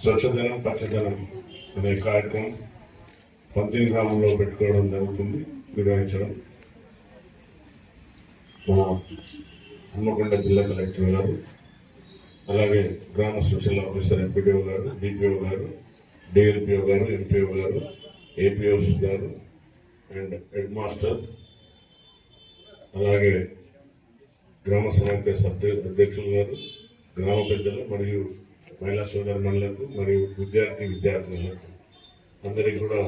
స్వచ్ఛదనం పచ్చదనం అనే కార్యక్రమం పంతిని గ్రామంలో పెట్టుకోవడం జరుగుతుంది, నిర్వహించడం. మన హన్మకొండ జిల్లా కలెక్టర్ గారు, అలాగే గ్రామ స్పెషల్ ఆఫీసర్ ఎంపీడీఓ గారు, డిపిఓ గారు, డిఎల్పిఓ గారు, ఎంపీఓ గారు, ఏపీఓస్ గారు అండ్ హెడ్ మాస్టర్, అలాగే గ్రామ సమాఖ్య అధ్యక్షులు గారు, గ్రామ పెద్దలు మరియు మహిళా సోదరులకు మరియు విద్యార్థులకు అందరికీ కూడా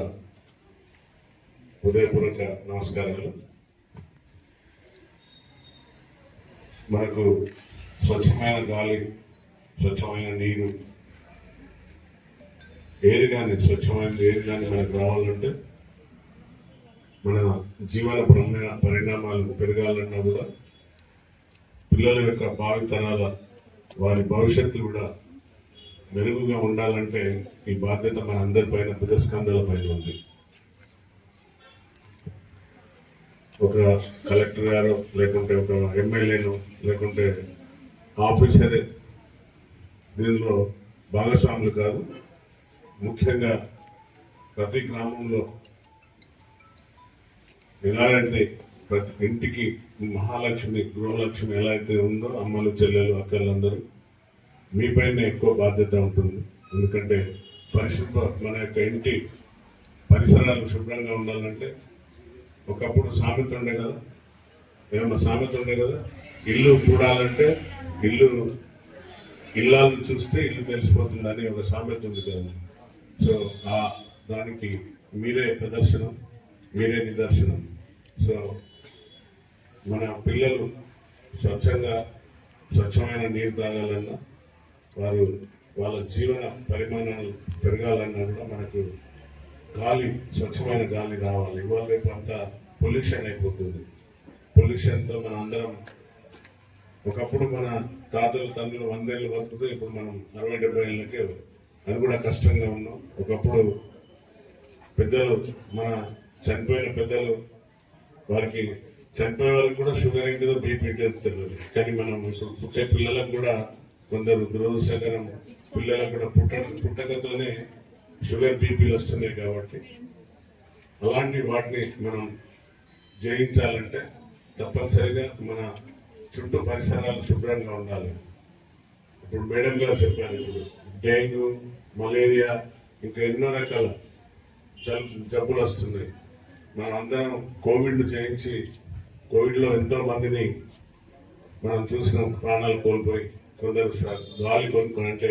హృదయపూర్వక నమస్కారాలు. మనకు స్వచ్ఛమైన గాలి, స్వచ్ఛమైన నీరు ఏది కానీ మనకు రావాలంటే మన జీవన పరిణామాలు పెరగాలన్నా కూడా పిల్లల యొక్క భావితరాల వారి భవిష్యత్తు కూడా మెరుగుగా ఉండాలంటే ఈ బాధ్యత మన అందరిపైన, భుజస్కంధాల పైన ఉంది. ఒక కలెక్టర్ గారు లేకుంటే ఒక ఎమ్మెల్యేను లేకుంటే ఆఫీసరే దీనిలో భాగస్వాములు కాదు. ముఖ్యంగా ప్రతి గ్రామంలో ఎలాగైతే ప్రతి ఇంటికి మహాలక్ష్మి, గృహలక్ష్మి ఎలా అయితే ఉందో, అమ్మలు, చెల్లెలు, అక్కలందరూ మీపైన ఎక్కువ బాధ్యత ఉంటుంది. ఎందుకంటే మన యొక్క ఇంటి పరిసరాలు శుభ్రంగా ఉండాలంటే ఒకప్పుడు సామెత ఉండే కదా, ఇల్లు చూడాలంటే ఇల్లాలను చూస్తే ఇల్లు తెలిసిపోతుందని ఒక సామెత ఉంది కదా. సో దానికి మీరే ప్రదర్శనం, మీరే నిదర్శనం. సో మన పిల్లలు స్వచ్ఛమైన నీరు తాగాలన్నా, వాళ్ళ జీవన పరిమాణాలు పెరగాలన్నా కూడా మనకు స్వచ్ఛమైన గాలి రావాలి. ఇవాళ రేపు అంతా పొల్యూషన్ అయిపోతుంది. పొల్యూషన్తో మన అందరం, ఒకప్పుడు మన తాతలు తండ్రులు 100 ఏళ్ళు బతుకుతూ ఇప్పుడు మనం 60-70 ఏళ్ళకే అది కూడా కష్టంగా ఉన్నాం. ఒకప్పుడు పెద్దలు, మన చనిపోయిన పెద్దలు, వారికి చనిపోయే వాళ్ళకి కూడా షుగర్ ఏంటిదో, బీపీ ఏంటిదో తెలియదు. కానీ మనం ఇప్పుడు పుట్టే పిల్లలకు కూడా కొందరు దురదృష్టకరం, పిల్లలకు కూడా పుట్టకతోనే షుగర్, బీపీలు వస్తున్నాయి. కాబట్టి అలాంటి వాటిని మనం జయించాలంటే తప్పనిసరిగా మన చుట్టూ పరిసరాలు శుభ్రంగా ఉండాలి. ఇప్పుడు మేడం గారు చెప్పారు, ఇప్పుడు డెంగ్యూ, మలేరియా, ఇంకా ఎన్నో రకాల జబ్బులు వస్తున్నాయి. మనం అందరం కోవిడ్ను జయించి, కోవిడ్లో ఎంతో మందిని మనం చూసిన ప్రాణాలు కోల్పోయి, కొందరు గాలి కొనుక్కొని, అంటే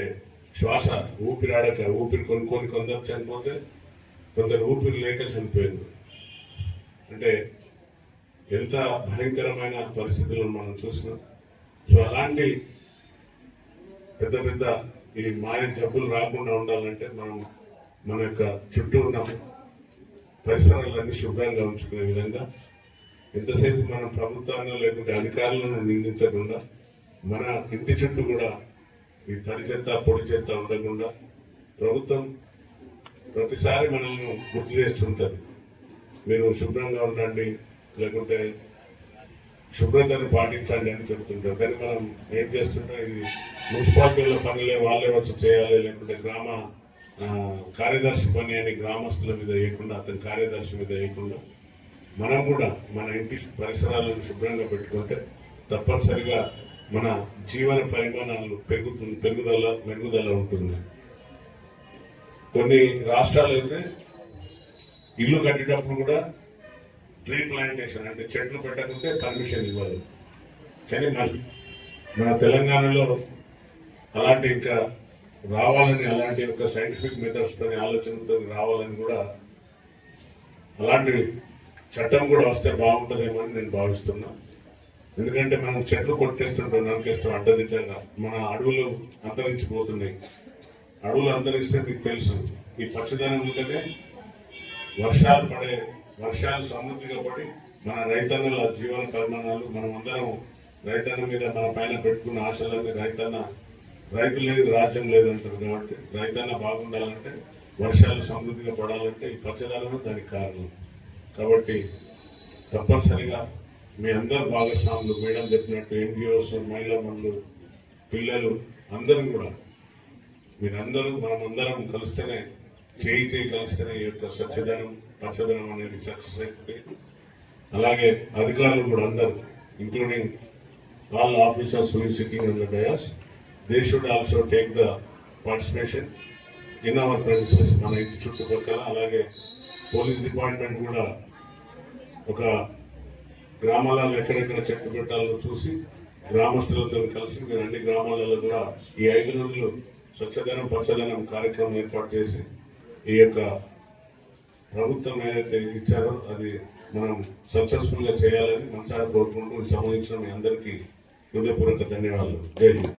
శ్వాస ఊపిరి కొనుక్కొని కొందరు చనిపోతే, కొందరు ఊపిరి లేక చనిపోయింది. అంటే ఎంత భయంకరమైన పరిస్థితులను మనం చూసినాం. సో అలాంటి పెద్ద ఈ మాయ జబ్బులు రాకుండా ఉండాలంటే మనం మన యొక్క చుట్టూ ఉన్న పరిసరాలన్నీ శుభ్రంగా ఉంచుకునే విధంగా, ఎంతసేపు మనం ప్రభుత్వాన్ని లేకుంటే అధికారులను నిందించకుండా, మన ఇంటి చుట్టూ కూడా ఈ తడి చెత్త, పొడి చెత్త ఉండకుండా ప్రభుత్వం ప్రతిసారి మనల్ని గుర్తు చేస్తుంటుంది, మీరు శుభ్రంగా ఉండండి, లేకుంటే శుభ్రతను పాటించండి అని చెబుతుంటారు. కానీ మనం ఏం చేస్తుంటాం, ఇది మున్సిపాలిటీలో పనులే వాళ్ళే వచ్చి చేయాలి, లేకుంటే గ్రామ కార్యదర్శి పని అని గ్రామస్తుల మీద వేయకుండా, అతని కార్యదర్శి మీద వేయకుండా మనం కూడా మన ఇంటి పరిసరాలను శుభ్రంగా పెట్టుకుంటే తప్పనిసరిగా మన జీవన పరిమాణాలు మెరుగుదల ఉంటుంది. కొన్ని రాష్ట్రాలు అయితే ఇల్లు కట్టేటప్పుడు కూడా ట్రీ ప్లాంటేషన్, అంటే చెట్లు పెట్టకుంటే పర్మిషన్ ఇవ్వదు. కానీ మన తెలంగాణలో అలాంటి ఇంకా రావాలని, అలాంటి ఒక సైంటిఫిక్ మెథడ్స్తో ఆలోచనతో రావాలని కూడా, అలాంటి చట్టం కూడా వస్తే బాగుంటుందేమో అని నేను భావిస్తున్నా. ఎందుకంటే మనం చెట్లు కొట్టేస్తుంటాం, నరికేస్తాం అడ్డదిడ్డంగా. మన అడవులు అంతరించిపోతున్నాయి. అడవులు అంతరిస్తే మీకు తెలుసు, ఈ పచ్చదనం ఉంటేనే వర్షాలు సమృద్ధిగా పడి మన రైతన్నల జీవన పరిమాణాలు, మనం అందరం రైతన్న మీద మన పైన పెట్టుకున్న ఆశలన్నీ, రైతు లేదు రాజ్యం లేదంటారు. కాబట్టి రైతన్న బాగుండాలంటే, వర్షాలు సమృద్ధిగా పడాలంటే ఈ పచ్చదనం దానికి కారణం. కాబట్టి తప్పనిసరిగా మీ అందరు భాగస్వాములు, మేడం చెప్పినట్టు ఎన్జిఓస్, మహిళా మనులు, పిల్లలు అందరం కూడా మీరందరూ మనమందరం కలిస్తేనే చేయి కలిస్తేనే ఈ యొక్క స్వచ్ఛదనం పచ్చదనం అనేది సక్సెస్ అవుతుంది. అలాగే అధికారులు కూడా అందరూ including all officers who is sitting on the dais, they should also take the participation in our premises. మన ఇంటి చుట్టుపక్కల అలాగే పోలీస్ డిపార్ట్మెంట్ కూడా ఒక గ్రామాలలో ఎక్కడెక్కడ చెట్టు పెట్టాలో చూసి గ్రామస్తులతో కలిసి మీరు అన్ని గ్రామాలలో కూడా ఈ 5 రోజులు స్వచ్ఛదనం పచ్చదనం కార్యక్రమం ఏర్పాటు చేసి ఈ యొక్క ప్రభుత్వం ఏదైతే ఇచ్చారో అది మనం సక్సెస్ఫుల్ గా చేయాలని మనసారా కోరుకుంటూ సంబంధించిన మీ అందరికీ హృదయపూర్వక ధన్యవాదాలు. జై హింద్.